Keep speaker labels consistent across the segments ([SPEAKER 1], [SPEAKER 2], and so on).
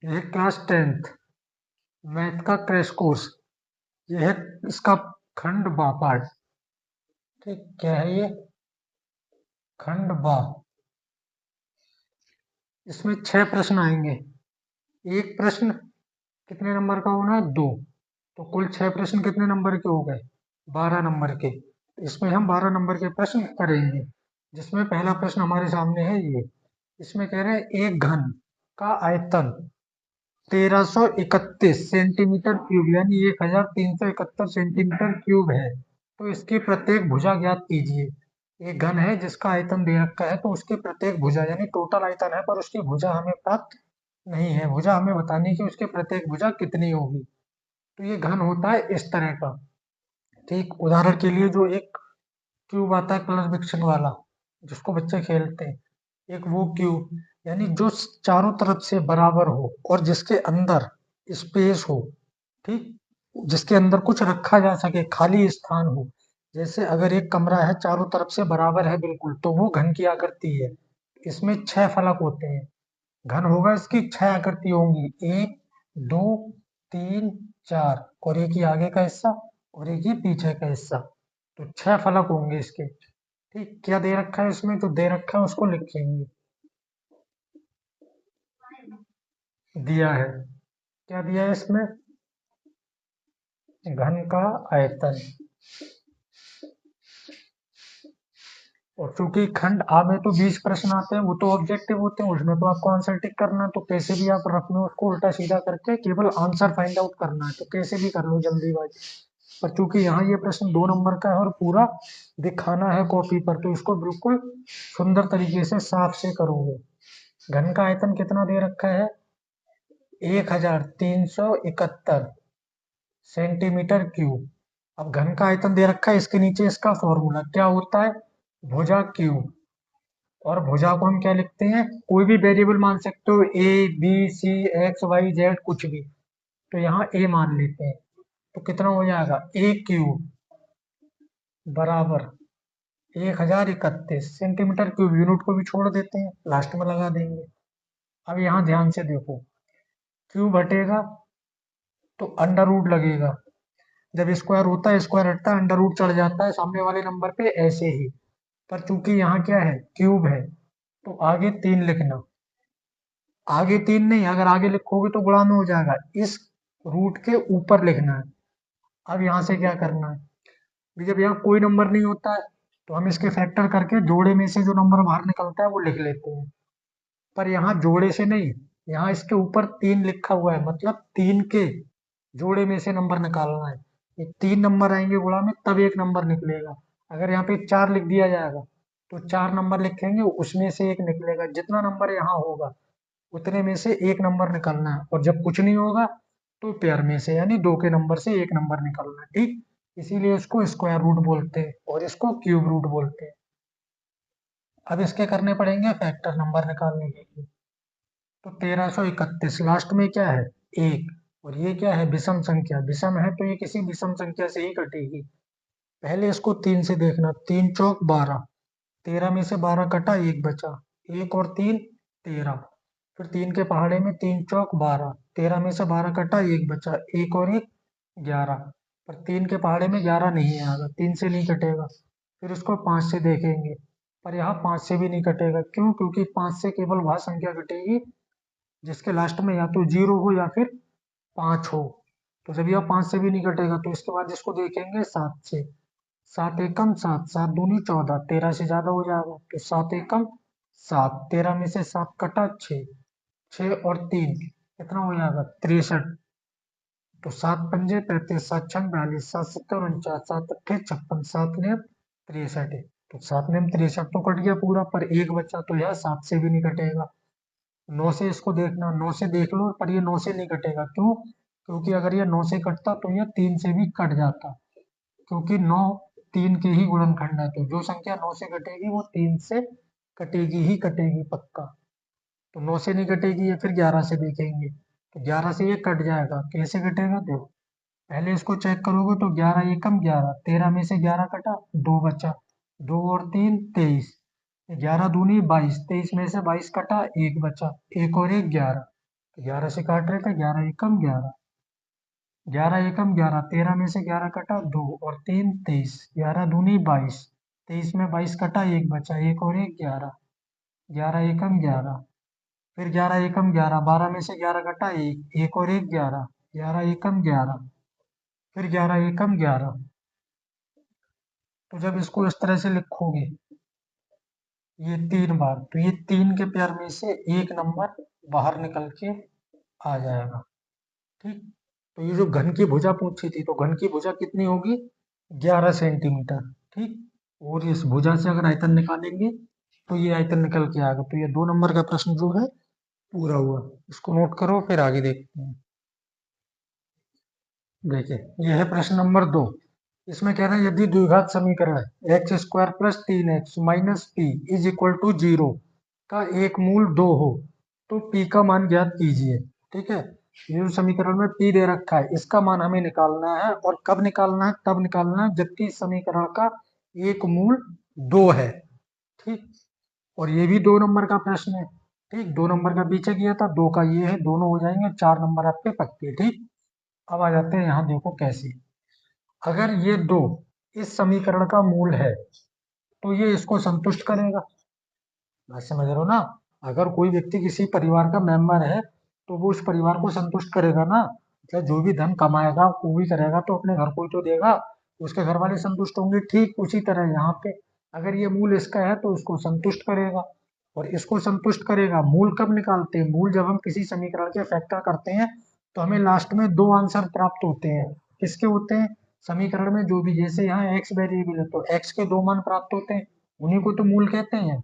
[SPEAKER 1] यह class 10th math का crash course. यह है इसका खंड बा पार्ट। ठीक, क्या है ये? खंड बा। इसमें 6 प्रश्न आएंगे। एक प्रश्न कितने नंबर का होना है? 2। तो कुल 6 प्रश्न कितने नंबर के हो गए? 12 नंबर के। इसमें हम 12 नंबर के प्रश्न करेंगे, जिसमें पहला प्रश्न हमारे सामने है ये। इसमें कह रहे हैं एक घन का आयतन 1331 सेंटीमीटर क्यूब यानी 1371 सेंटीमीटर क्यूब है, तो इसकी प्रत्येक भुजा ज्ञात कीजिए। एक घन है जिसका आयतन दे रखा है, तो उसकी प्रत्येक भुजा यानी टोटल आयतन है पर उसकी भुजा हमें प्राप्त नहीं है। भुजा हमें बतानी कि उसकी प्रत्येक भुजा कितनी होगी। तो ये घन होता है इस तरह का। ठीक, उदाहरण के लिए जो एक क्यूब आता है कलर मिक्सिंग वाला, जिसको बच्चे खेलते हैं, एक वो क्यूब यानी जो चारों तरफ से बराबर हो और जिसके अंदर स्पेस हो। ठीक, जिसके अंदर कुछ रखा जा सके, खाली स्थान हो। जैसे अगर एक कमरा है चारों तरफ से बराबर है बिल्कुल, तो वो घन की आकृति है। इसमें 6 फलक होते हैं। घन होगा, इसकी 6 आकृति होंगी, 1 2 3 4, और एक ही आगे का हिस्सा और एक ही पीछे का हिस्सा। तो 6 फलक होंगे इसके। ठीक, क्या दे रखा है इसमें? जो दे रखा है उसको लिखेंगे। दिया है, क्या दिया है इसमें? घन का आयतन। और चूंकि खंड आ में तो 20 प्रश्न आते हैं, वो तो ऑब्जेक्टिव होते हैं, उसमें तो आपको आंसर टिक करना है। तो कैसे भी आप रफ में उसको उल्टा सीधा करके केवल आंसर फाइंड आउट करना है, तो कैसे भी कर लो जल्दीबाजी। पर चूंकि यहाँ ये प्रश्न 2 नंबर का है और पूरा दिखाना है कॉपी पर, तो इसको बिल्कुल सुंदर तरीके से साफ से करोगे। घन का आयतन कितना दे रखा है? 1371 सेंटीमीटर क्यूब। अब घन का आयतन दे रखा है, इसके नीचे इसका फॉर्मूला क्या होता है? भुजा क्यूब। और भुजा को हम क्या लिखते हैं? कोई भी वेरिएबल मान सकते हो, A B C X Y Z कुछ भी। तो यहाँ ए मान लेते हैं। तो कितना हो जाएगा? ए क्यूब बराबर 1031 सेंटीमीटर क्यूब। यूनिट को भी छोड़ देते हैं, लास्ट में लगा देंगे। अब यहाँ ध्यान से देखो, क्यूब हटेगा तो अंडर रूट लगेगा। जब स्क्वायर होता है, स्क्वायर हटता है, अंडर रूट चढ़ जाता है सामने वाले नंबर पे, ऐसे ही। पर चूंकि यहाँ क्या है? क्यूब है, तो आगे 3 लिखना। आगे 3 नहीं, अगर आगे लिखोगे तो गुणा में हो जाएगा। इस रूट के ऊपर लिखना है। अब यहाँ से क्या करना है? भी जब यहाँ कोई नंबर नहीं होता है, तो हम इसके फैक्टर करके जोड़े में से जो नंबर बाहर निकलता है वो लिख लेते हैं। पर यहाँ जोड़े से नहीं, यहाँ इसके ऊपर 3 लिखा हुआ है, मतलब 3 के जोड़े में से नंबर निकालना है। ये 3 नंबर आएंगे गुणा में, तब एक नंबर निकलेगा। अगर यहाँ पे 4 लिख दिया जाएगा, तो 4 नंबर लिखेंगे, उसमें से एक निकलेगा। जितना नंबर यहाँ होगा उतने में से एक नंबर निकालना है, और जब कुछ नहीं होगा तो पेयर में से यानी 2 के नंबर से एक नंबर निकालना है। ठीक, इसीलिए इसको स्क्वायर रूट बोलते हैं और इसको क्यूब रूट बोलते हैं। अब इसके करने पड़ेंगे फैक्टर नंबर निकालने के लिए। तो 1331 लास्ट में क्या है? 1। और ये क्या है? विषम संख्या। विषम है तो ये किसी विषम संख्या से ही कटेगी। पहले इसको 3 से देखना, 3 चौक 12, 13 में से 12 कटा, 1 बचा। 1 और 3 13। फिर 3 के पहाड़े में 3 चौक 12, 13 में से 12 कटा, 1 बचा। 1 और 1 11। पर 3 के पहाड़े में 11 नहीं आएगा, 3 से नहीं कटेगा। फिर उसको 5 से देखेंगे, पर यहाँ 5 से भी नहीं कटेगा। क्यों? क्योंकि 5 से केवल वह संख्या कटेगी जिसके लास्ट में या तो 0 हो या फिर 5 हो। तो जब यह 5 से भी नहीं कटेगा, तो इसके बाद इसको देखेंगे 7 से। 7 एकम 7, 7 दूनी 14, 13 से ज्यादा हो जाएगा, तो 7 एकम 7, 13 में से 7 कटा, 6। 6 और 3 कितना हो जाएगा? 63। तो 7 पंजे 35, 7 छंग 42, 7 सत्तर 49, 7 अट्ठे 56, 7 ने 63 है। तो 7 ने 63 तो कट गया पूरा, पर एक बचा, तो यह 7 से भी नहीं कटेगा। 9 से इसको देखना, 9 से देख लो, पर ये 9 से नहीं कटेगा। क्यों? क्योंकि अगर ये 9 से कटता तो ये 3 से भी कट जाता। क्योंकि 9 3 के ही गुणनखंड है, तो जो संख्या 9 से कटेगी वो 3 से कटेगी ही कटेगी पक्का। तो 9 से नहीं कटेगी, ये फिर 11 से देखेंगे। तो 11 से ये कट जाएगा। कैसे कटेगा? देखो, पहले इसको चेक करोगे तो 11 एकम 11, 13 में से 11 कटा, 2 बचा। 2 और 3 23, 11 दूनी 22, 23 में से 22 कटा, 1 बचा। 1 और 1 11। 11 से काट रहे थे, 11 एकम 11, 11 एकम 11, 13 में से 11 कटा 2 और 3 23, 11 दूनी 22, 23 में 22 कटा, एक बचा, एक और एक 11, 11 एकम 11, फिर 11 एकम 11, 12 में से 11 कटा, एक, एक और एक 11, 11 एकम 11, फिर 11 एकम 11। तो जब इसको इस तरह से लिखोगे ये 3 बार, तो ये 3 के पेयर में से एक नंबर बाहर निकल के आ जाएगा। ठीक, तो ये जो घन की भुजा पूछी थी, तो घन की भुजा कितनी होगी? 11 सेंटीमीटर। ठीक, और इस भुजा से अगर आयतन निकालेंगे तो ये आयतन निकल के आएगा। तो ये 2 नंबर का प्रश्न जो है पूरा हुआ। इसको नोट करो, फिर आगे देखते हैं। देखिए, यह है प्रश्न नंबर 2। इसमें कह रहे हैं यदि द्विघात समीकरण X square plus 3x minus P is equal to 0 का एक मूल 2 हो तो p का मान ज्ञात कीजिए। ठीक है, ये जो समीकरण में p दे रखा है इसका मान हमें निकालना है, और कब निकालना है? तब निकालना है जबकि इस समीकरण का एक मूल 2 है। ठीक, और ये भी 2 नंबर का प्रश्न है। ठीक, 2 नंबर का पीछे किया था, 2 का ये है, दोनों हो जाएंगे 4 नंबर आपके पक्के। ठीक, अब आ जाते हैं यहाँ, देखो कैसे। अगर ये 2 इस समीकरण का मूल है तो ये इसको संतुष्ट करेगा। बात समझ रहे हो ना? अगर कोई व्यक्ति किसी परिवार का मेंबर है तो वो उस परिवार को संतुष्ट करेगा ना। मतलब जो भी धन कमाएगा वो भी करेगा तो अपने घर को ही तो देगा, उसके घर वाले संतुष्ट होंगे। ठीक उसी तरह यहाँ पे अगर ये मूल इसका है तो इसको संतुष्ट करेगा, और इसको संतुष्ट करेगा। मूल कब निकालते हैं? मूल जब हम किसी समीकरण के फैक्टर करते हैं तो हमें लास्ट में 2 आंसर प्राप्त होते हैं। किसके होते हैं? समीकरण में जो भी, जैसे यहाँ x वेरिएबल है तो x के 2 मान प्राप्त होते हैं, उन्हीं को तो मूल कहते हैं।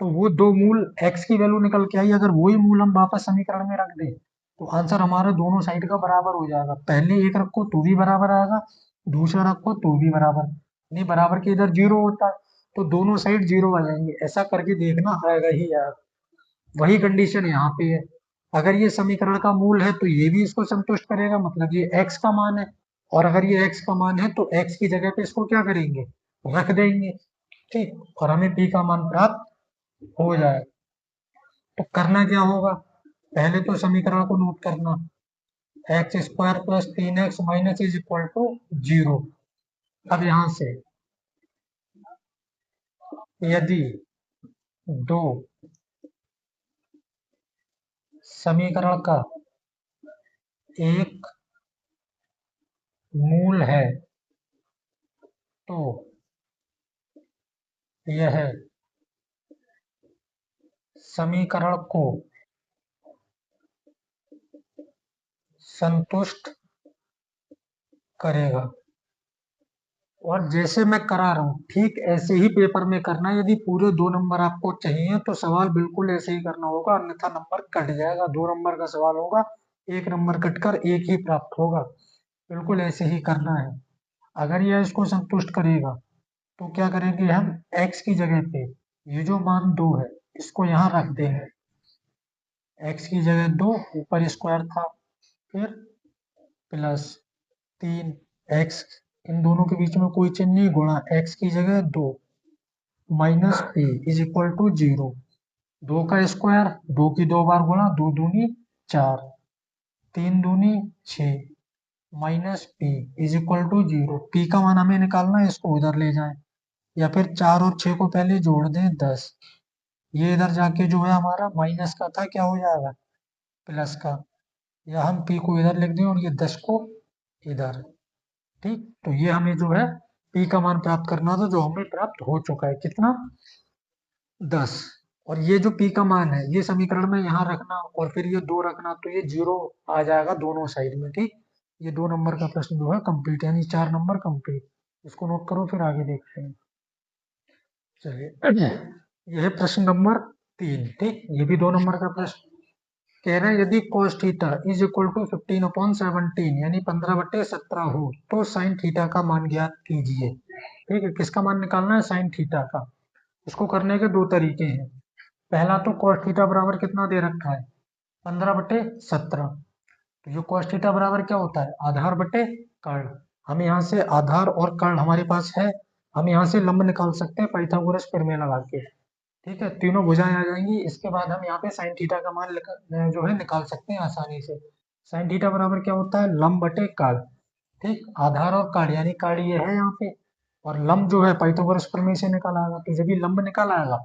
[SPEAKER 1] तो वो 2 मूल x की वैल्यू निकल के आई, अगर वही मूल हम वापस समीकरण में रख दें तो आंसर हमारा दोनों साइड का बराबर हो जाएगा। पहले एक रखो तो भी बराबर आएगा, दूसरा रखो तो भी बराबर। नहीं, बराबर के इधर 0 होता है तो दोनों साइड 0 आ जाएंगे। ऐसा करके देखना, आएगा ही यार। वही कंडीशन यहाँ पे है। अगर ये समीकरण का मूल है तो ये भी इसको संतुष्ट करेगा, मतलब ये x का मान है। और अगर ये x का मान है तो x की जगह पे इसको क्या करेंगे? रख देंगे। ठीक, और हमें p का मान प्राप्त हो जाए। तो करना क्या होगा? पहले तो समीकरण को नोट करना, X square plus 3x minus is equal to 0। अब यहां से यदि 2 समीकरण का एक मूल है तो यह समीकरण को संतुष्ट करेगा। और जैसे मैं करा रहा हूँ ठीक ऐसे ही पेपर में करना। यदि पूरे 2 नंबर आपको चाहिए तो सवाल बिल्कुल ऐसे ही करना होगा, अन्यथा नंबर कट जाएगा। 2 नंबर का सवाल होगा, 1 नंबर कटकर 1 ही प्राप्त होगा। बिल्कुल ऐसे ही करना है। अगर यह इसको संतुष्ट करेगा तो क्या करेंगे हम? x की जगह पे ये जो मान 2 है इसको यहाँ रख देंगे। x की जगह 2, ऊपर स्क्वायर था, फिर प्लस 3x, इन दोनों के बीच में कोई चिन्ह नहीं, गुणा x की जगह 2 minus p is equal to 0। 2 का स्क्वायर, 2 की 2 बार गुणा, 2 दूनी 4, 3 दूनी 6, minus p is equal to 0। p का मान हमें निकालना है, इसको उधर ले जाएं, या फिर 4 और 6 को पहले जोड़ दें 10। ये इधर जाके जो है हमारा माइनस का था, क्या हो जाएगा? प्लस का। या हम p को इधर लिख दें और ये 10 को इधर। ठीक, तो ये हमें जो है p का मान प्राप्त करना था, जो हमें प्राप्त हो चुका है। कितना? 10। और ये जो p का मान है ये समीकरण में यहाँ रखना, और फिर ये 2 रखना, तो ये 0 आ जाएगा दोनों साइड में। ठीक, ये 2 नंबर का प्रश्न जो है कंप्लीट, यानी 4 नंबर कंप्लीट। इसको नोट करो, फिर आगे देखते हैं। चलिए, यह है प्रश्न नंबर 3। ठीक, ये भी 2 नंबर का प्रश्न। कह रहे हैं यदि cos theta is equal to 15/17 यानी 15/17 हो तो sin थीटा का मान ज्ञात कीजिए। ठीक है, किसका मान निकालना है? sin थीटा का। इसको करने के 2 तरीके हैं। पहला तो cos थीटा बराबर कितना दे रखा है? 15/17। तो जो cos थीटा बराबर क्या होता है? आधार बटे कर्ण। हम यहाँ से आधार और कर्ण हमारे पास है, हम यहाँ से लंब निकाल सकते हैं पाइथागोरस प्रमेय लगा के। ठीक है, तीनों भुजाएं आ जाएंगी। इसके बाद हम यहाँ पे साइन थीटा का मान जो है निकाल सकते हैं आसानी से। साइन थीटा बराबर क्या होता है, लंब बटे काट। ठीक, आधार और काट, यानी काट ये है यहाँ पे, और लंब जो है पाइथागोरस प्रमेय से निकल आएगा। तो जब भी लंब निकल आएगा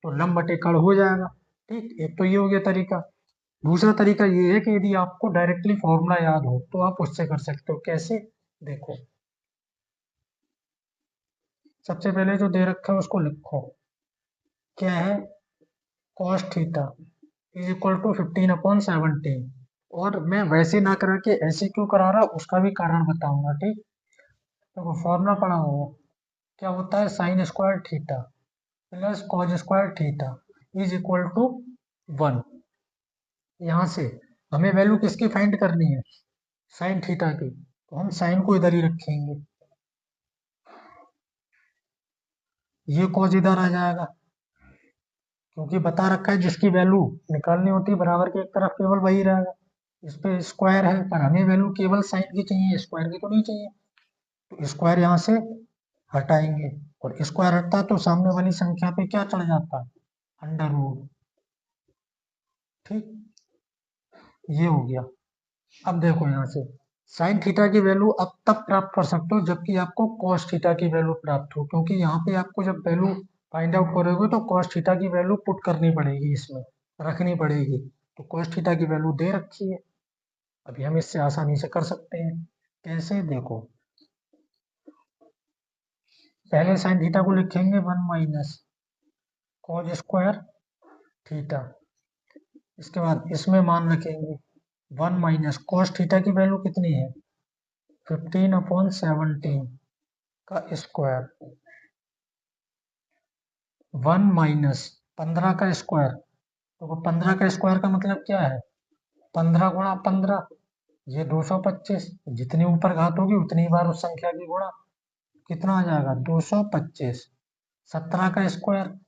[SPEAKER 1] तो लंब बटे काट हो जाएगा। ठीक, एक तो ये हो गया तरीका। दूसरा तरीका ये है कि यदि आपको डायरेक्टली फॉर्मूला याद हो तो आप उससे कर सकते हो। कैसे, देखो, सबसे पहले जो दे रखा है उसको लिखो। क्या है, cos theta is equal to 15/17। और मैं वैसे ना करा के ऐसे क्यों करा रहा उसका भी कारण बताऊंगा। ठीक, तो फॉर्मूला पढ़ा होगा, क्या होता है, sine square theta plus cos square theta is equal to 1। यहाँ से हमें वैल्यू किसकी फाइंड करनी है, साइन थीटा की, तो हम साइन को इधर ही रखेंगे, ये कॉस इधर आ जाएगा, क्योंकि बता रखा है जिसकी वैल्यू निकालनी होती है बराबर के एक तरफ केवल वही रहेगा। इस पे स्क्वायर है, पर हमें वैल्यू केवल साइन की चाहिए, स्क्वायर की तो नहीं चाहिए। तो स्क्वायर यहाँ से हटाएंगे, और स्क्वायर हटता तो सामने वाली संख्या पे क्या चढ़ जाता, अंडर रूट। ठीक, ये हो गया। अब देखो यहाँ से साइन थीटा की वैल्यू अब तब प्राप्त कर सकते हो जबकि आपको कॉस थीटा की वैल्यू प्राप्त हो, क्योंकि यहाँ पे आपको जब वैल्यू फाइंड आउट करोगे तो कॉस थीटा की वैल्यू पुट करनी पड़ेगी, इसमें रखनी पड़ेगी। तो कॉस थीटा की वैल्यू दे रखी है, अभी हम इससे आसानी से कर सकते हैं। कैसे, देखो, पहले साइन थीटा को लिखेंगे 1 माइनस कॉस स्क्वायर थीटा। इसके बाद इसमें मान रखेंगे 1 माइनस कॉस थीटा की वैल्यू कितनी है, 15/17 का स्क्वायर, 1 माइनस 15 का स्क्वायर। तो 15 का स्क्वायर का मतलब क्या है, 15 × 15, ये 225। जितनी ऊपर घात होगी उतनी बार उस संख्या की गुणा, कितना आ जाएगा 225। 17 का स्क्वायर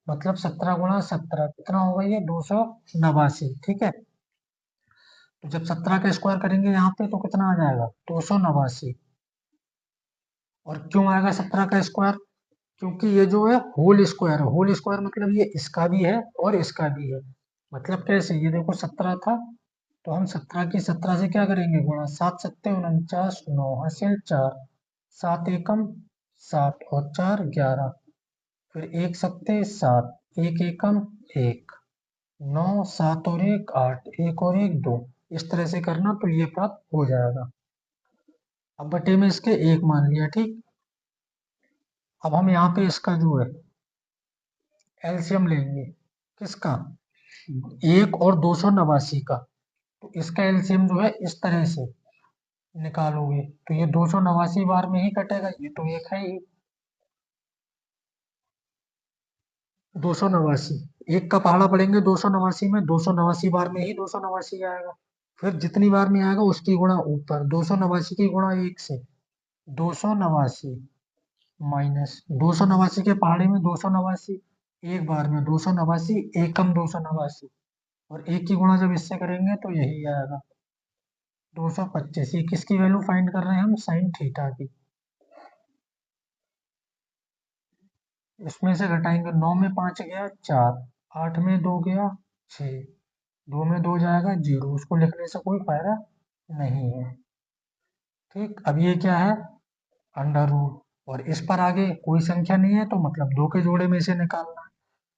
[SPEAKER 1] मतलब 17 × 17 कितना होगा, ये 289। ठीक है, तो जब 17 का स्क्वायर करेंगे यहाँ पे तो कितना आ जाएगा 289। और क्यों आएगा 17 का स्क्वायर, क्योंकि ये जो है होल स्क्वायर है। होल स्क्वायर मतलब ये इसका भी है और इसका भी है। मतलब कैसे, ये देखो 17 था, तो हम 17 की 17 से क्या करेंगे गुणा, 7×7 = 49, 9 हासिल 4, 7 एकम 7 और 4 11, फिर 1 सत्ते 7, 1 एकम 1, 9 7 और 1 8, 1 और 1 2। इस तरह से करना तो ये प्राप्त हो जाएगा। अब बटे में इसके एक मान लिया। ठीक, अब हम यहाँ पे इसका जो है एलसीएम लेंगे, किसका, 1 और 289 का। तो इसका एलसीएम जो है इस तरह से निकालोगे तो ये 289 बार में ही कटेगा, ये तो एक है ही 289। एक का पहाड़ा पड़ेंगे 289 में, 289 बार में ही 289 आएगा। फिर जितनी बार में आएगा उसकी गुणा ऊपर, 289 की गुणा 1 से 289 माइनस 289 के पहाड़े में 289, एक बार में 289 एकम 289, और एक की गुणा जब इससे करेंगे तो यही आएगा 225। ये किसकी वैल्यू फाइंड कर रहे हैं हम, साइन थीटा की। इसमें से घटाएंगे, 9 में 5 गया 4, 8 में 2 गया 6, 2 में 2 जाएगा 0, उसको लिखने से कोई फायदा नहीं है। ठीक, अब ये क्या है, अंडर रूट, और इस पर आगे कोई संख्या नहीं है तो मतलब दो के जोड़े में से निकालना है।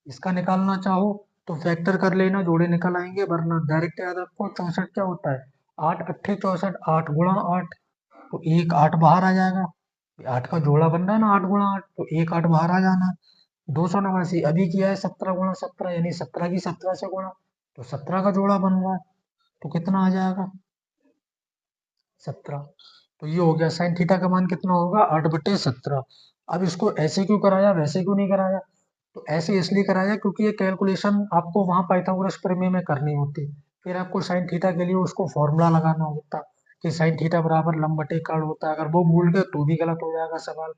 [SPEAKER 1] इसका निकालना चाहो तो फैक्टर कर लेना, जोड़े निकल आएंगे, वरना डायरेक्ट याद रखो। 64 क्या होता है, 8 अट्ठे 64, 8 गुणा 8, तो एक 8 बाहर आ जाएगा। 8 का जोड़ा बन रहा है ना, 8 गुणा 8, तो एक 8 बाहर आ जाना है। 289 अभी किया है 17 × 17, यानी 17 की 17 से गुणा, तो 17 का जोड़ा बन रहा है, तो कितना आ जाएगा 17। तो ये हो गया, साइन थीटा का मान कितना होगा 8/17। अब इसको ऐसे क्यों कराया, वैसे क्यों नहीं कराया, तो ऐसे इसलिए कराया क्योंकि ये कैलकुलेशन आपको वहां पाइथागोरस प्रमेय में करनी होती, फिर आपको साइन थीटा के लिए उसको फॉर्मूला लगाना होता कि साइन थीटा बराबर लंब बटे काट होता है। अगर वो भूल गए तो भी गलत हो जाएगा सवाल।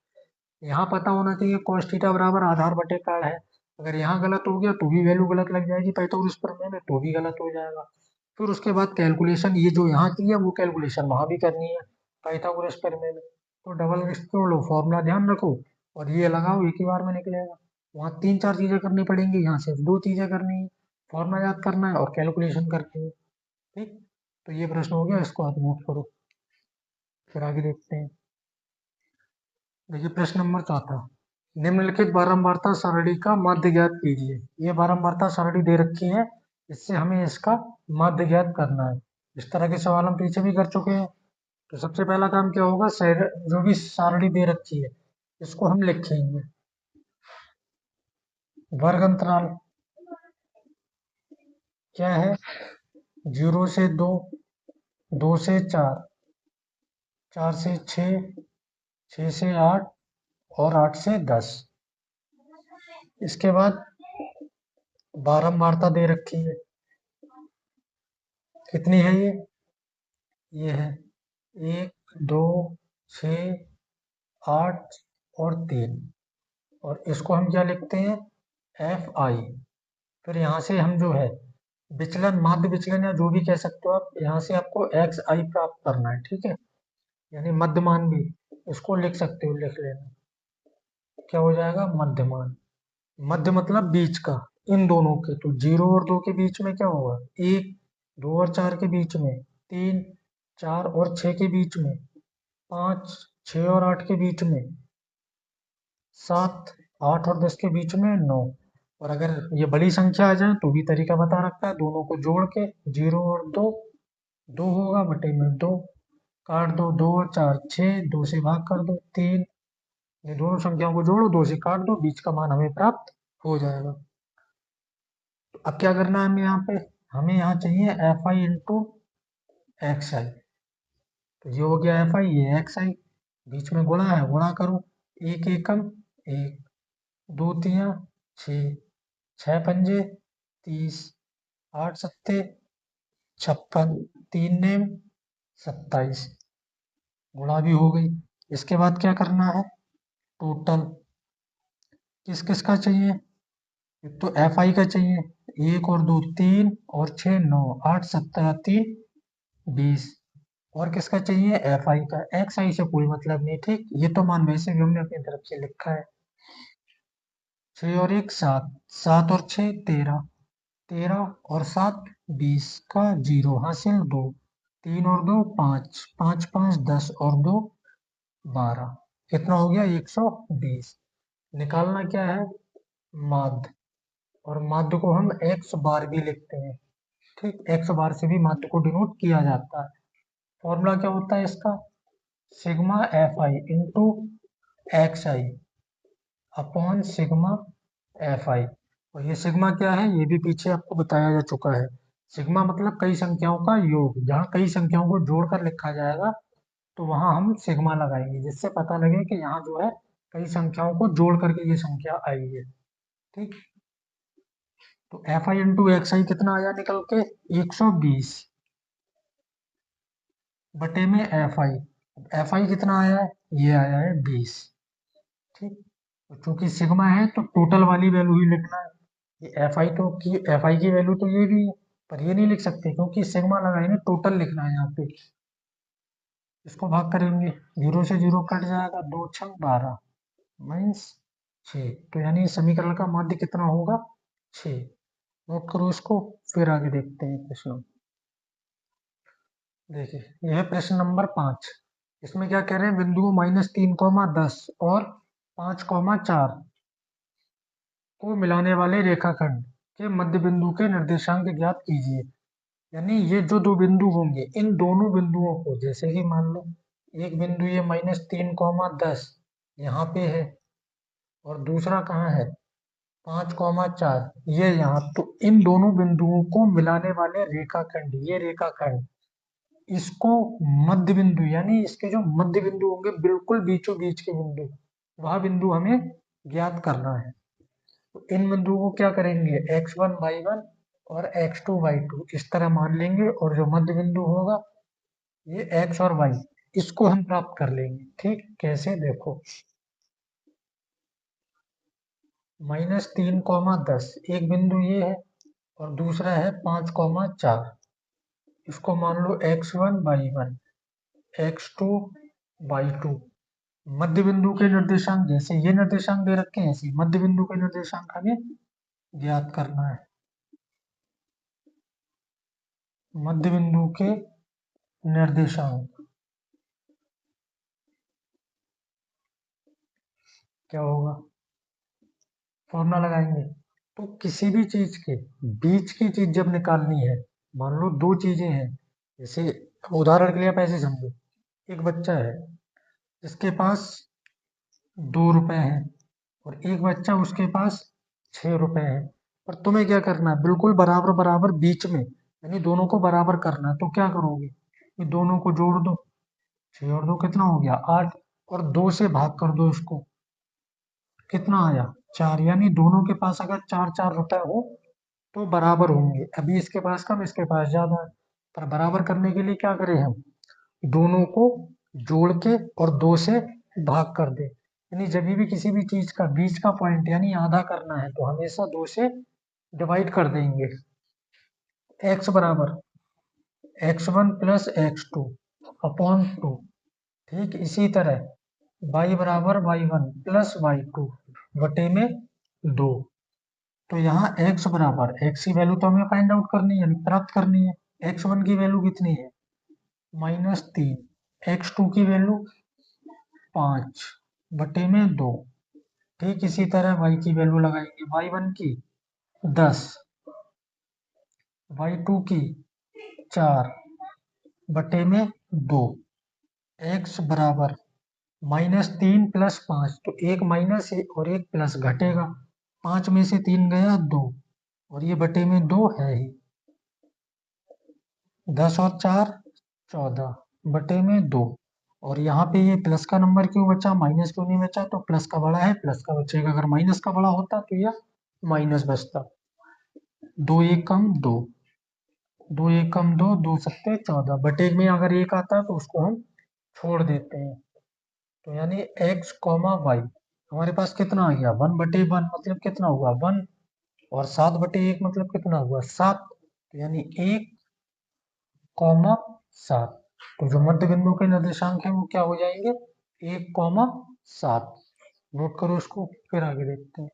[SPEAKER 1] यहाँ पता होना चाहिए cos थीटा बराबर आधार बटे काट है, अगर यहाँ गलत हो गया तो भी वैल्यू गलत लग जाएगी पाइथागोरस प्रमेय में, तो भी गलत हो जाएगा। फिर उसके बाद कैलकुलेशन ये जो यहाँ की है वो कैलकुलेशन वहां भी करनी है पाइथागोरस प्रमेय में। तो डबल रिस्क तोड़ लो, फॉर्मूला ध्यान रखो और ये लगाओ, एक ही बार में निकलेगा। वहाँ 3-4 चीजें करनी पड़ेंगी, यहाँ सिर्फ 2 चीजें करनी है, फॉर्मूला याद करना है और कैलकुलेशन करनी है। ठीक, तो ये प्रश्न हो गया, इसको आप नोट करो। फिर आगे देखते हैं। देखिए प्रश्न नंबर 4, निम्नलिखित बारंबारता सारणी का माध्य ज्ञात कीजिए। ये बारंबारता सारणी दे रखी है, इससे हमें इसका माध्य ज्ञात करना है। इस तरह के सवाल हम पीछे भी कर चुके हैं। तो सबसे पहला काम क्या होगा, जो भी सारणी दे रखी है इसको हम लिखेंगे। वर्ग अंतराल क्या है, 0 से 2, 2 से 4, 4 से 6, 6 से 8 और 8 से 10। इसके बाद बारंबारता दे रखी है, कितनी है ये है 1, 2, 6, 8 और 3। और इसको हम क्या लिखते हैं, एफ आई। फिर यहाँ से हम जो है विचलन, माध्य विचलन या जो भी कह सकते हो आप, यहाँ से आपको एक्स आई प्राप्त करना है। ठीक है, यानी मध्यमान भी इसको लिख सकते हो, लिख लेना। क्या हो जाएगा, मध्यमान। मध्य मतलब बीच का, इन दोनों के। तो 0 और 2 के बीच में क्या होगा 1, 2 और 4 के बीच में 3, 4 और 6 के बीच में 5, 6 और 8 के बीच में 7, 8 और 10 के बीच में 9। और अगर ये बड़ी संख्या आ जाए तो भी तरीका बता रखा है, दोनों को जोड़ के 0 और 2, 2 होगा बटे में 2, काट दो, 2 और 4 6, 2 से भाग कर दो 3। ये दोनों संख्याओं को जोड़ो, 2 से काट दो, बीच का मान हमें प्राप्त हो जाएगा। तो अब क्या करना है हमें यहाँ पे, हमें यहाँ चाहिए एफ आई इंटू एक्स आई। तो ये हो गया एफ आई, ये एक्स आई, बीच में गुणा है, गुणा करो। एक एकम 1, 2 तिया 6, 6 पंजे 30, 8 सत्ते 56, 3 नेम 27, गुणा भी हो गई। इसके बाद क्या करना है, टोटल किस किस का चाहिए, एक तो एफ आई का चाहिए, 1 और 2 3 और 6 9, 8 17 3 20। और किसका चाहिए, एफ आई का। एक्स आई से कोई मतलब नहीं, ठीक, ये तो मान वैसे भी हमने अपनी तरफ से लिखा है। 6 और 1 7, 7 और 6 13, 13 और 7 20 का 0 हासिल 2, 3 और 2 5, 5 5 10 और 2 12। कितना हो गया 120। निकालना क्या है, माध्य। और माध्य को हम एक्स बार भी लिखते हैं। ठीक, एक्स बार से भी माध्य को डिनोट किया जाता है। फॉर्मूला क्या होता है इसका, sigma F I into x I upon sigma F I. और ये सिग्मा क्या है, ये भी पीछे आपको बताया जा चुका है। सिग्मा मतलब कई संख्याओं का योग, जहाँ कई संख्याओं को जोड़कर लिखा जाएगा तो वहां हम सिग्मा लगाएंगे, जिससे पता लगे कि यहाँ जो है कई संख्याओं को जोड़ करके ये संख्या आई है। ठीक, तो एफ आई इंटू एक्स आई कितना आया निकल के 120 बटे में एफ आई। एफ आई कितना आया है, ये आया है 20। ठीक, तो चूंकि सिग्मा है तो टोटल वाली वैल्यू ही लिखना है। ये एफ आई तो की, एफ आई की वैल्यू तो ये भी है, पर ये नहीं लिख सकते क्योंकि सिग्मा लगाएंगे, टोटल लिखना है यहाँ पे। इसको भाग करेंगे, 0 से 0 कट जाएगा, 2 6 12 माइनस 6। तो यानी समीकरण का माध्य कितना होगा 6। नोट करो इसको, फिर आगे देखते हैं प्रश्न। देखिए यह प्रश्न नंबर 5। इसमें क्या कह रहे हैं, बिंदुओं -3, 10 और 5, 4 को मिलाने वाले रेखाखंड के मध्य बिंदु के निर्देशांक ज्ञात कीजिए। यानी ये जो दो बिंदु होंगे, इन दोनों बिंदुओं को, जैसे कि मान लो एक बिंदु ये -3, 10 यहाँ पे है और दूसरा कहाँ है 5, 4 ये यहाँ, तो इन दोनों बिंदुओं को मिलाने वाले रेखाखंड, ये रेखाखंड, इसको मध्य बिंदु, यानी इसके जो मध्य बिंदु होंगे बिल्कुल बीचों बीच के बिंदु, वह बिंदु हमें ज्ञात करना है। तो इन बिंदुओं को क्या करेंगे, x1 y1 और x2 y2 इस तरह मान लेंगे, और जो मध्य बिंदु होगा ये x और y, इसको हम प्राप्त कर लेंगे। ठीक, कैसे देखो, -3, 10 एक बिंदु ये है और दूसरा है 5, 4। इसको मान लो x1 y1, x2 y2, मध्य बिंदु के निर्देशांक, जैसे ये निर्देशांक दे रखे हैं ऐसे मध्य बिंदु के निर्देशांक हमें ज्ञात करना है। मध्य बिंदु के निर्देशांक क्या होगा, फॉर्मूला लगाएंगे। तो किसी भी चीज के बीच की चीज जब निकालनी है, मान लो दो चीजें हैं, जैसे उदाहरण के लिए आप ऐसे समझो, एक बच्चा है जिसके पास 2 रुपए हैं और एक बच्चा उसके पास 6 रुपए हैं, और तुम्हें क्या करना है, बिल्कुल बराबर बराबर बीच में, यानी दोनों को बराबर करना है। तो क्या करोगे, ये दोनों को जोड़ दो, 6 और 2 कितना हो गया 8, और 2 से भाग कर दो इसको, कितना आया 4, यानी दोनों के पास अगर 4 4 रुपए हो तो बराबर होंगे। अभी इसके पास कम इसके पास ज्यादा है, पर बराबर करने के लिए क्या करें हम, दोनों को जोड़ के और 2 से भाग कर दे, यानी जब भी किसी भी चीज का बीच का पॉइंट यानी आधा करना है तो हमेशा 2 से डिवाइड कर देंगे। x बराबर x1 प्लस x2 अपॉन 2, ठीक इसी तरह y बराबर y1 प्लस y2 बटे में 2। तो यहाँ x बराबर, x की वैल्यू तो हमें फाइंड आउट करनी है यानी प्राप्त करनी है। x1 की वैल्यू कितनी है -3, x2 की वैल्यू 5 बटे में 2, ठीक इसी तरह y की वैल्यू लगाएंगे, y1 की 10, y2 की 4 बटे में 2, x बराबर -3 प्लस 5, तो एक माइनस और एक प्लस घटेगा, 5 में से 3 गया 2, और ये बटे में 2 है ही, 10 और 4 14 बटे में 2, और यहाँ पे ये प्लस का नंबर क्यों बचा, माइनस क्यों नहीं बचा, तो प्लस का बड़ा है प्लस का बचेगा, अगर माइनस का बड़ा होता तो यह माइनस बचता। 2 एक कम 2, 2 एक कम 2, 2 सत्ते 14, बटे में अगर एक आता है तो उसको हम छोड़ देते हैं। तो यानी x कॉमा वाई हमारे पास कितना आ गया 1/1, मतलब कितना हुआ 1, और 7/1 मतलब कितना हुआ 7, तो यानी 1,7। तो जो मध्य बिंदु के निर्देशांक है वो क्या हो जाएंगे 1,7। नोट करो इसको, फिर आगे देखते हैं।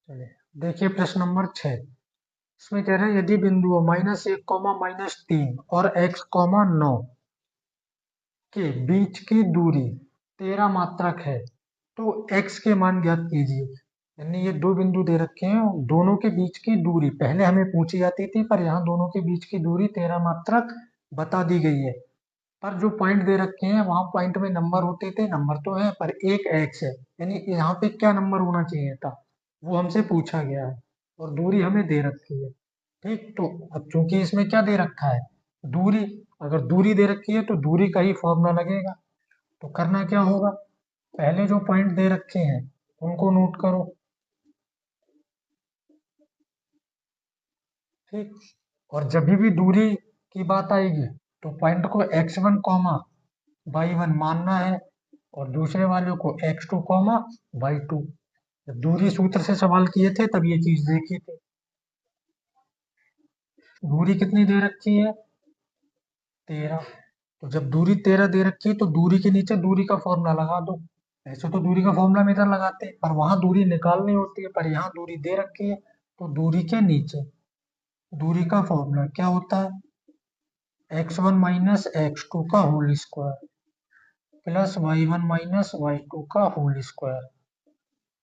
[SPEAKER 1] चलिए देखिए प्रश्न नंबर 6, इसमें कह रहे हैं यदि बिंदुओं -1, -3 और x, 9 के बीच की दूरी 13 मात्रक है तो x के मान ज्ञात कीजिए। यानी ये दो बिंदु दे रखे हैं, दोनों के बीच की दूरी पहले हमें पूछी जाती थी, पर यहाँ दोनों के बीच की दूरी 13 मात्रक बता दी गई है। पर जो पॉइंट दे रखे हैं वहां पॉइंट में नंबर होते थे, नंबर तो है पर एक x है, यानी यहाँ पे क्या नंबर होना चाहिए था वो हमसे पूछा गया है, और दूरी हमें दे रखी है। ठीक, तो अब चूंकि इसमें क्या दे रखा है दूरी, अगर दूरी दे रखी है तो दूरी का ही फॉर्मूला लगेगा। तो करना क्या होगा, पहले जो पॉइंट दे रखे हैं उनको नोट करो, ठीक, और जब भी दूरी की बात आएगी तो पॉइंट को x1 कॉमा y1 मानना है और दूसरे वाले को x2 कॉमा y2। जब दूरी सूत्र से सवाल किए थे तब ये चीज देखी थी। दूरी कितनी दे रखी है 13, तो जब दूरी 13 दे रखी है तो दूरी के नीचे दूरी का फॉर्मूला लगा दो। ऐसे तो दूरी का फॉर्मूला हम इधर लगाते हैं, पर वहां दूरी निकालनी होती है, पर यहाँ दूरी दे रखी है तो दूरी के नीचे दूरी का फॉर्मूला क्या होता है x1 माइनस x2 का whole square plus y1 minus y2 का होल स्क्वायर,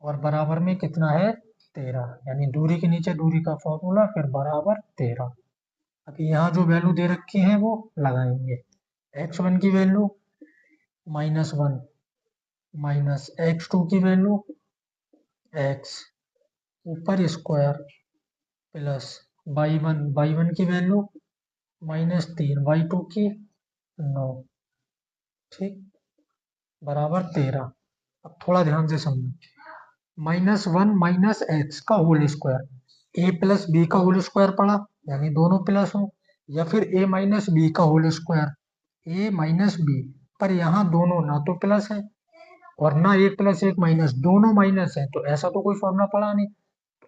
[SPEAKER 1] और बराबर में कितना है 13, यानी दूरी के नीचे दूरी का फॉर्मूला फिर बराबर 13। अब यहाँ जो वैल्यू दे रखी है वो लगाएंगे, x1 की वैल्यू -1 माइनस x2 की वैल्यू x ऊपर स्क्वायर प्लस y1 की वैल्यू -3 y2 की 9, ठीक, बराबर 13। अब थोड़ा ध्यान से समझो, -1 माइनस एक्स का होल स्क्वायर, ए प्लस बी का होल स्क्वायर पड़ा यानी दोनों प्लस हो, या फिर ए माइनस बी का होल स्क्वायर ए माइनस बी, पर यहाँ दोनों ना तो प्लस है और ना एक प्लस एक माइनस, दोनों माइनस है, तो ऐसा तो कोई फॉर्मूला पड़ा नहीं।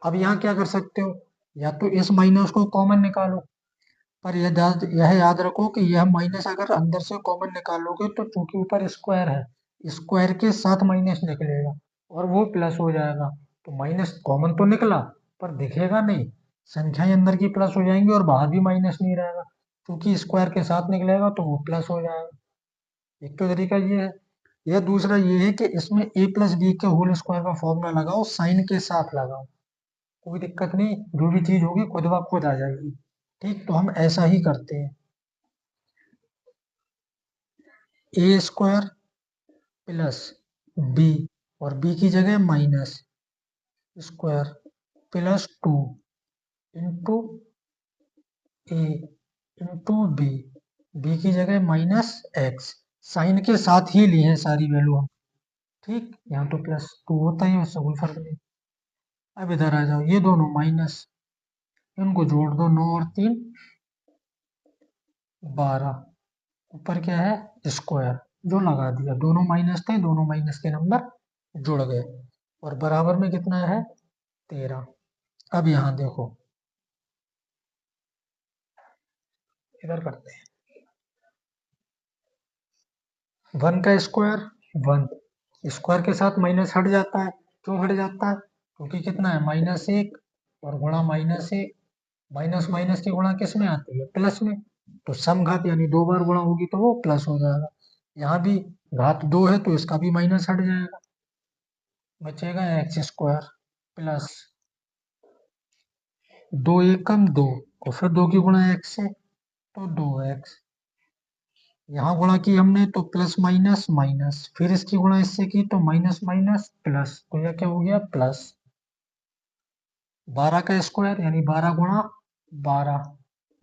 [SPEAKER 1] अब यहाँ क्या कर सकते हो, या तो इस माइनस को कॉमन निकालो, पर यह याद रखो कि यह माइनस अगर अंदर से कॉमन निकालोगे तो चूंकि ऊपर स्क्वायर है, स्क्वायर के साथ माइनस निकलेगा और वो प्लस हो जाएगा। तो माइनस कॉमन तो निकला पर दिखेगा नहीं, संख्याएं अंदर की प्लस हो जाएंगी और बाहर भी माइनस नहीं रहेगा, क्योंकि स्क्वायर के साथ निकलेगा तो वो प्लस हो जाएगा। एक तो तरीका ये है। यह दूसरा ये है कि इसमें ए प्लस बी के होल स्क्वायर का फॉर्मूला लगाओ, साइन के साथ लगाओ, कोई दिक्कत नहीं, जो भी चीज होगी खुद ब खुद आ जाएगी। ठीक, तो हम ऐसा ही करते हैं। ए स्क्वायर प्लस बी, और बी की जगह माइनस स्क्वायर प्लस 2 इंटू ए इंटू बी, बी की जगह माइनस एक्स, साइन के साथ ही ली है सारी वैल्यू हम। ठीक, यहाँ तो प्लस 2 होता ही है, उससे कोई फर्क नहीं। अब इधर आ जाओ, ये दोनों माइनस, इनको जोड़ दो, 9 और 3 12, ऊपर क्या है स्क्वायर, जो लगा दिया, दोनों माइनस थे, दोनों माइनस के नंबर जुड़ गए, और बराबर में कितना है 13। अब यहाँ देखो, इधर करते हैं, 1 का स्क्वायर 1, स्क्वायर के साथ माइनस हट जाता है, क्यों हट जाता है, क्योंकि कितना है -1 और गुणा -1, माइनस माइनस की गुणा किस में आती है प्लस में, तो सम घात यानी 2 बार गुणा होगी तो वो प्लस हो जाएगा। यहाँ भी घात 2 है तो इसका भी माइनस हट जाएगा, बचेगा एक्स स्क्वायर प्लस 2 एकम 2, और फिर 2 की गुणा एक्स से तो 2x, यहाँ गुणा की हमने तो प्लस माइनस माइनस, फिर इसकी गुणा इससे की तो माइनस माइनस प्लस, तो यह क्या हो गया प्लस 12 का स्क्वायर यानी 12 गुणा 12,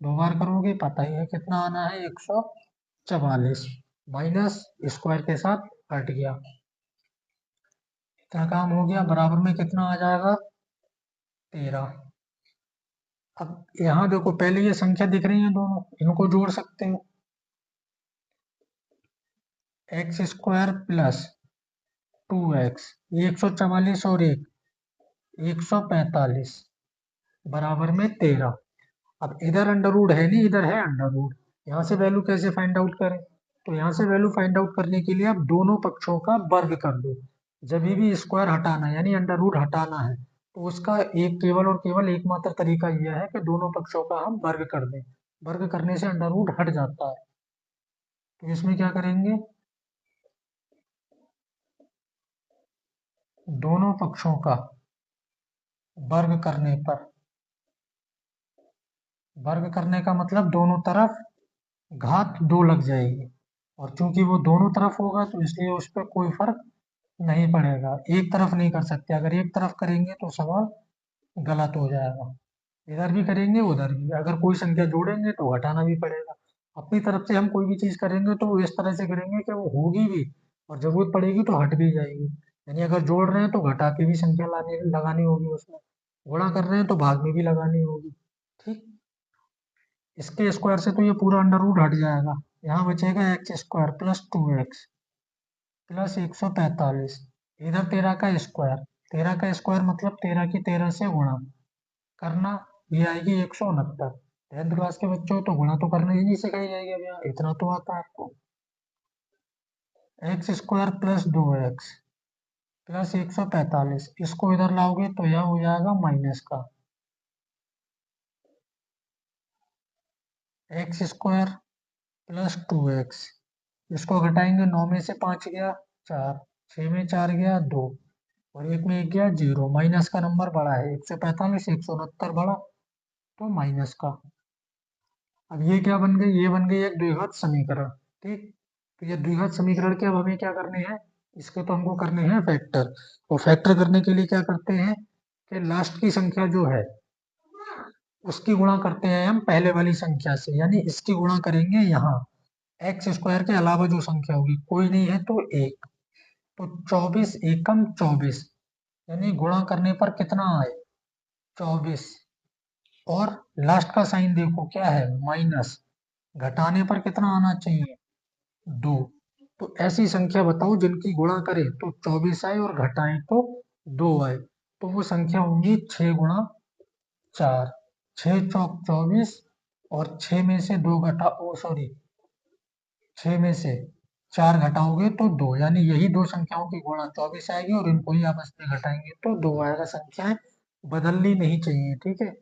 [SPEAKER 1] 2 बार करोगे पता ही है कितना आना है 144, माइनस स्क्वायर के साथ हट गया, इतना काम हो गया, बराबर में कितना आ जाएगा 13। अब यहाँ देखो, पहले ये संख्या दिख रही है दोनों, इनको जोड़ सकते हो, एक्स स्क्वायर प्लस 2x, ये 144 और 145 बराबर में 13। अब इधर अंडर रूट है नहीं, इधर है अंडर रूट, यहाँ से वैल्यू कैसे फाइंड आउट करें, तो यहाँ से वैल्यू फाइंड आउट करने के लिए आप दोनों पक्षों का वर्ग कर दो। जब भी स्क्वायर हटाना है यानी अंडर रूट हटाना है, तो उसका एक केवल और केवल एकमात्र तरीका यह है कि दोनों पक्षों का हम वर्ग कर दें, वर्ग करने से अंडर रूट हट जाता है। तो इसमें क्या करेंगे, दोनों पक्षों का वर्ग करने पर, वर्ग करने का मतलब दोनों तरफ घात 2 लग जाएगी, और चूंकि वो दोनों तरफ होगा तो इसलिए उस पर कोई फर्क नहीं पड़ेगा, एक तरफ नहीं कर सकते, अगर एक तरफ करेंगे तो सवाल गलत हो जाएगा, इधर भी करेंगे उधर भी, अगर कोई संख्या जोड़ेंगे तो घटाना भी पड़ेगा। अपनी तरफ से हम कोई भी चीज करेंगे तो इस तरह से करेंगे कि वो होगी भी और जरूरत पड़ेगी तो हट भी जाएगी, यानी अगर जोड़ रहे हैं तो घटा के भी संख्या लाने लगानी होगी उसमें, गुणा कर रहे हैं तो भाग में भी लगानी होगी। ठीक, इसके स्क्वायर से तो ये पूरा अंडर रूट हट जाएगा, यहाँ बचेगा x square plus 2x plus 145, इधर 13 का स्क्वायर, 13 का स्क्वायर मतलब 13 की 13 से गुणा करना, ये आएगी 169। 10th क्लास के बच्चों तो गुणा तो करना ही नहीं सिखाई जाएगी भैया, इतना तो आता है आपको। X square plus 2x plus 145, इसको इधर लाओगे तो यह हो जाएगा माइनस का एक्स स्क्वायर प्लस 2x, इसको घटाएंगे, 9 में से 5 गया 4, 6 में 4 गया 2, और एक में एक गया 0, माइनस का नंबर बड़ा है 145, 169 बड़ा तो माइनस का। अब ये क्या बन गई, ये बन गई एक द्विघात समीकरण। ठीक, तो ये द्विघात समीकरण के अब हमें क्या करने हैं, इसके तो हमको करने हैं फैक्टर, तो फैक्टर करने के लिए क्या करते हैं कि लास्ट की संख्या जो है उसकी गुणा करते हैं हम पहले वाली संख्या से, यानी इसकी गुणा करेंगे यहाँ, एक्स स्क्वायर के अलावा जो संख्या होगी, कोई नहीं है तो एक, तो 24 एकम 24, यानी गुणा करने पर कितना आए 24, और लास्ट का साइन देखो क्या है माइनस, घटाने पर कितना आना चाहिए 2, तो ऐसी संख्या बताओ जिनकी गुणा करें तो 24 आए और घटाएं तो 2 आए, तो वो संख्या होंगी 6 गुणा 4, 6 चौक 24 और 6 में से 2 सॉरी 6 में से 4 घटाओगे तो 2, यानी यही दो संख्याओं की गुणा 24 आएगी और इनको ही आपस में घटाएंगे तो 2 आएगा। संख्याएं बदलनी नहीं चाहिए, ठीक है,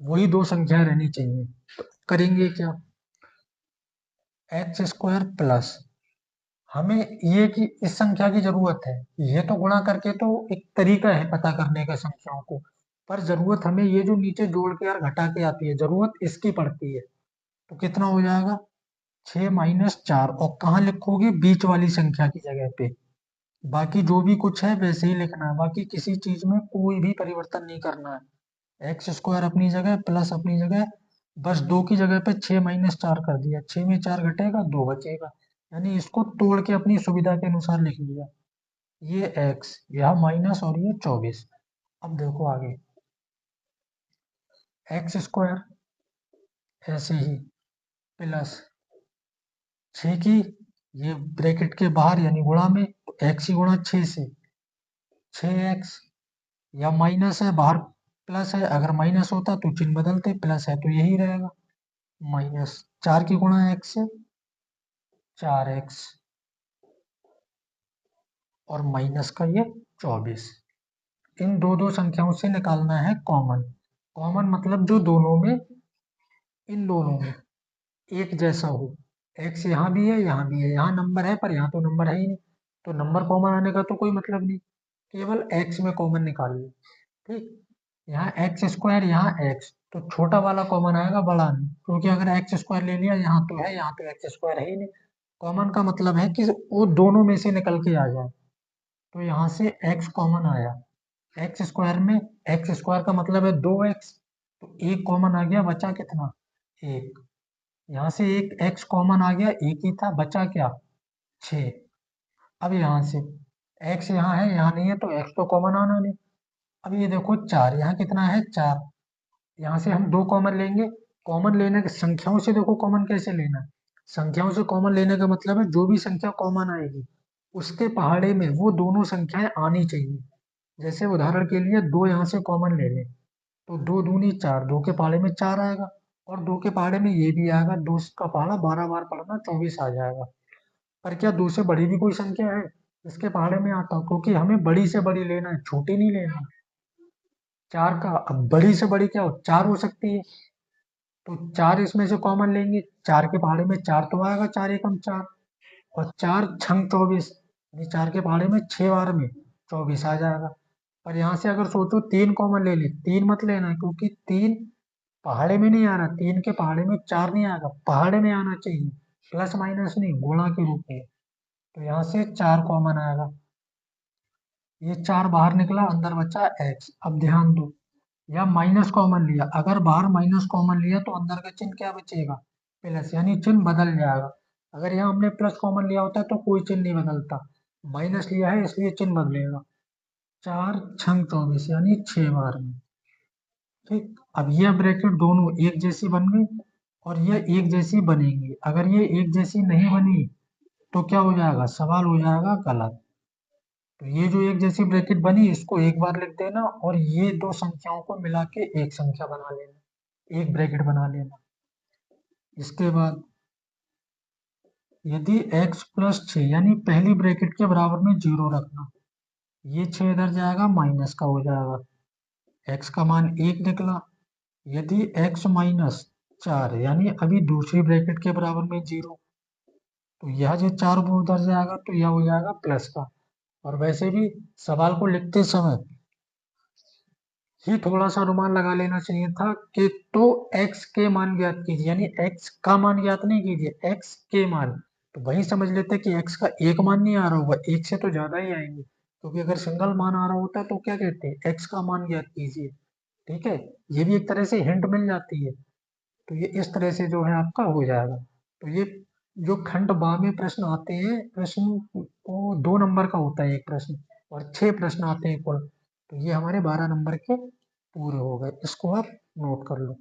[SPEAKER 1] वही दो संख्याएं रहनी चाहिए। तो करेंगे क्या, एक्स स्क्वायर प्लस, हमें ये कि इस संख्या की जरूरत है, ये तो गुणा करके तो एक तरीका है पता करने का संख्याओं को, पर जरूरत हमें ये जो नीचे जोड़ के और घटा के आती है, जरूरत इसकी पड़ती है। तो कितना हो जाएगा, 6 - 4, और कहाँ लिखोगे, बीच वाली संख्या की जगह पे। बाकी जो भी कुछ है वैसे ही लिखना है, बाकी किसी चीज में कोई भी परिवर्तन नहीं करना है। एक्स स्क्वायर अपनी जगह, प्लस अपनी जगह, बस 2 की जगह पे 6 - 4 कर दिया, 6 में 4 घटेगा, 2 बचेगा, यानी इसको तोड़ के अपनी सुविधा के अनुसार लिख लिया। ये x, यह माइनस और ये 24। अब देखो आगे, एक्स स्क्वायर ऐसे ही प्लस 6 की, ये ब्रैकेट के बाहर यानी गुणा में, तो x ही गुणा 6 से 6x, या माइनस है बाहर प्लस है, अगर माइनस होता तो चिन्ह बदलते, प्लस है तो यही रहेगा, माइनस 4 की गुणा x से 4x, और माइनस का ये 24। इन दो दो संख्याओं से निकालना है कॉमन। कॉमन मतलब जो दोनों में, इन दोनों में एक जैसा हो। एक्स यहाँ भी है, यहाँ भी है, यहाँ नंबर है पर यहाँ तो नंबर है ही नहीं, तो नंबर कॉमन आने का तो कोई मतलब नहीं, केवल एक्स में कॉमन निकाल लो। ठीक, यहाँ एक्स स्क्वायर, यहाँ एक्स, तो छोटा वाला कॉमन आएगा, बड़ा नहीं, क्योंकि अगर एक्स स्क्वायर ले लिया, यहाँ तो है, यहाँ तो एक्स स्क्वायर है ही नहीं। कॉमन का मतलब है कि वो दोनों में से निकल के आ जाए, तो यहाँ से एक्स कॉमन आया। एक्स स्क्वायर में, एक्स स्क्वायर का मतलब है 2x, तो एक कॉमन आ गया, बचा कितना, एक। यहाँ से एक x कॉमन आ गया, एक ही था, बचा क्या, 6। अब यहाँ से x यहाँ है, यहाँ नहीं है, तो x तो कॉमन आना नहीं। अब ये देखो 4, यहाँ कितना है, 4, यहाँ से हम 2 कॉमन लेंगे। कॉमन लेने के संख्याओं से देखो कॉमन कैसे लेना है, संख्याओं से कॉमन लेने का मतलब है जो भी संख्या कॉमन आएगी उसके पहाड़े में वो दोनों संख्याएं आनी चाहिए। जैसे उदाहरण के लिए 2 यहाँ से कॉमन ले लें, तो 2 दूनी 4, 2 के पहाड़े में 4 आएगा, और 2 के पहाड़े में ये भी आएगा, 2 का पहाड़ा 12 बार पढ़ना 24 आ जाएगा। पर क्या 2 से बड़ी भी कोई संख्या है इसके पहाड़े में आता, क्योंकि हमें बड़ी से बड़ी लेना है, छोटी नहीं लेना। 4 का, अब बड़ी से बड़ी क्या हो, 4 हो सकती है, तो 4 इसमें से कॉमन लेंगे, 4 के पहाड़े में 4 तो आएगा, 4 एकम 4, और 4 छंग 24, यानी 4 के पहाड़े में 6 बार में 24 आ जाएगा। पर यहाँ से अगर सोचो 3 कॉमन ले ले, 3 मत लेना, क्योंकि 3 पहाड़े में नहीं आ रहा, 3 के पहाड़े में 4 नहीं आएगा, पहाड़े में आना चाहिए, प्लस माइनस नहीं, गुणा के रूप में। तो यहाँ से 4 कॉमन आएगा, ये 4 बाहर निकला, अंदर बचा x। अब ध्यान दो, या माइनस कॉमन लिया, अगर बाहर माइनस कॉमन लिया तो अंदर का चिन्ह क्या बचेगा, प्लस, यानी चिन्ह बदल जाएगा। अगर यहाँ हमने प्लस कॉमन लिया होता तो कोई चिन्ह नहीं बदलता, माइनस लिया है इसलिए चिन्ह बदलेगा। 4 छंग 24, यानी 6 बार में। ठीक, अब यह ब्रैकेट दोनों एक जैसी बन गई और यह एक जैसी बनेंगी। अगर ये एक जैसी नहीं बनी तो क्या हो जाएगा, सवाल हो जाएगा गलत। तो ये जो एक जैसी ब्रैकेट बनी इसको एक बार लिख देना, और ये दो संख्याओं को मिला के एक संख्या बना लेना, एक ब्रैकेट बना लेना। इसके बाद यदि x प्लस 6, यानी पहली ब्रैकेट के बराबर में 0 रखना, ये 6 इधर जाएगा, माइनस का हो जाएगा, x का मान 1 निकला। यदि x माइनस 4, यानी अभी दूसरी ब्रैकेट के बराबर में 0, तो यह जो 4 वो उधर जाएगा, तो यह हो जाएगा प्लस का। और वैसे भी सवाल को लिखते समय ही थोड़ा सा अनुमान लगा लेना चाहिए था कि तो x के मान ज्ञात कीजिए, यानी x का मान ज्ञात नहीं कीजिए, x के मान। तो वही समझ लेते कि x का एक मान नहीं आ रहा होगा, एक से तो ज्यादा ही आएंगे, क्योंकि अगर सिंगल मान आ रहा होता तो क्या कहते हैं, x का मान ज्ञात कीजिए। ठीक है, ये भी एक तरह से हिंट मिल जाती है। तो ये इस तरह से जो है आपका हो जाएगा। तो ये जो खंड बा में प्रश्न आते हैं, प्रश्न को 2 नंबर का होता है एक प्रश्न, और 6 प्रश्न आते हैं कुल, तो ये हमारे 12 नंबर के पूरे हो गए, इसको आप नोट कर लो।